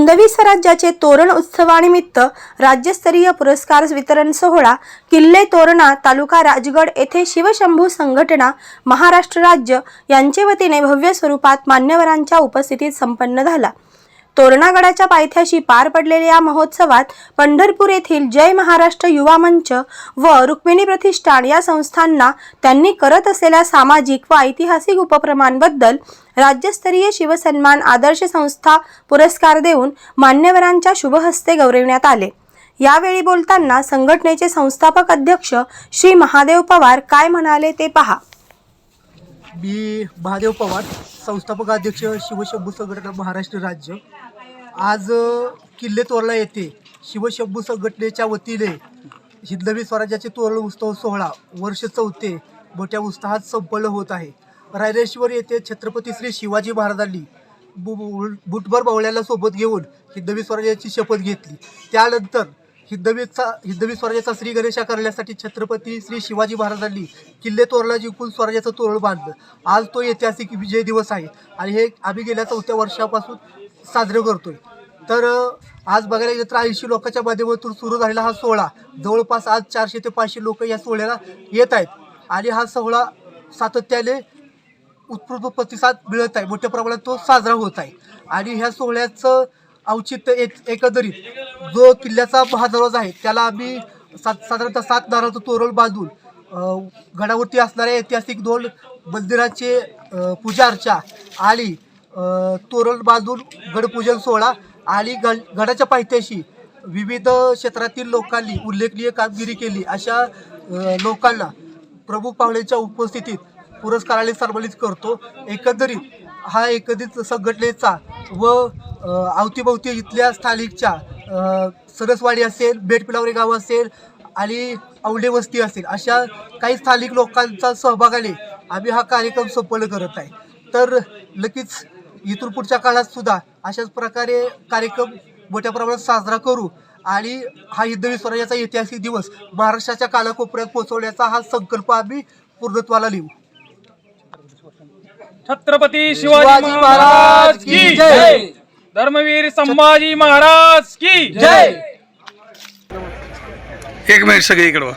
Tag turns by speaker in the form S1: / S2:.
S1: हिंदवी स्वराज्याचे तोरण उत्सवानिमित्त राज्यस्तरीय पुरस्कार वितरण सोहळा किल्ले तोरणा तालुका राजगड येथे शिवशंभू संघटना महाराष्ट्र राज्य यांचे वतीने भव्य स्वरूपात मान्यवरांच्या उपस्थितीत संपन्न झाला। तोरणागडाच्या पायथ्याशी पार पडलेल्या या महोत्सवात पंढरपूर येथील जय महाराष्ट्र युवा मंच व रुक्मिणी प्रतिष्ठान या संस्थांना त्यांनी करत असलेल्या सामाजिक व ऐतिहासिक उपक्रमांबद्दल राज्यस्तरीय शिवसन्मान आदर्श संस्था पुरस्कार देऊन मान्यवरांच्या शुभहस्ते गौरविण्यात आले। यावेळी बोलताना संघटनेचे संस्थापक अध्यक्ष श्री महादेव पवार काय म्हणाले ते पहा।
S2: मी महादेव पवार, संस्थापक अध्यक्ष शिवशंभू संघटना महाराष्ट्र राज्य। आज किल्ले तोरणा येथे शिवशंभू संघटनेच्या वतीने हिंदवी स्वराज्याचे तोरण उत्सव सोहळा वर्ष 4 मोठ्या उत्साहात संपन्न होत आहे। रायरेश्वर येथे छत्रपती श्री शिवाजी महाराजांनी बुटभर बावळ्याला सोबत घेऊन हिंदवी स्वराज्याची शपथ घेतली। त्यानंतर हिंदवी स्वराज्याचा श्री गणेशा करण्यासाठी छत्रपती श्री शिवाजी महाराजांनी किल्ले तोरणा जिंकून स्वराज्याचं तोरण बांधलं। आज तो ऐतिहासिक विजय दिवस आहे आणि हे आम्ही गेल्या 4थ्या वर्षापासून साजरे करतोय। तर आज बघायला गेलं तर 80 लोकांच्या माध्यमातून सुरू झालेला हा सोहळा जवळपास आज 400 ते 500 लोक या सोहळ्याला येत आहेत आणि हा सोहळा सातत्याने उत्स्फूर्त प्रतिसाद मिळत आहे। मोठ्या प्रमाणात तो साजरा होत आहे आणि ह्या सोहळ्याचं औचित्य एकंदरीत जो किल्ल्याचा महादरवाजा आहे त्याला आम्ही साधारणतः 7 नारळाचं तोरण बांधून गडावरती असणाऱ्या ऐतिहासिक 2 मंदिराचे पूजा अर्चा आणि तोरण बांधून गडपूजन सोहळा आणि गडाच्या पायथ्याशी विविध क्षेत्रातील लोकांनी उल्लेखनीय कामगिरी केली अशा लोकांना प्रमुख पाहुण्यांच्या उपस्थितीत पुरस्काराने सन्मानित करतो। एकंदरीत संघटनेचा व अवतीभोवती इथल्या स्थानिकच्या सरसवाडी असेल, बेटपिलावरे गाव असेल आणि औंढे वस्ती असेल अशा काही स्थानिक लोकांचा सहभागाने आम्ही हा कार्यक्रम संपन्न करत आहे। तर नक्कीच इथून पुढच्या काळात सुद्धा अशाच प्रकारे कार्यक्रम मोठ्या प्रमाणात साजरा करू आणि हा हिंदवी स्वराज्याचा ऐतिहासिक दिवस महाराष्ट्राच्या कानाकोपऱ्यात पोहोचवण्याचा हा संकल्प आम्ही पूर्णत्वाला नेऊ।
S3: छत्रपती शिवाजी महाराज की जय। धर्मवीर संभाजी महाराज की जय।
S4: एक मिनिट सगळे इकडे वा।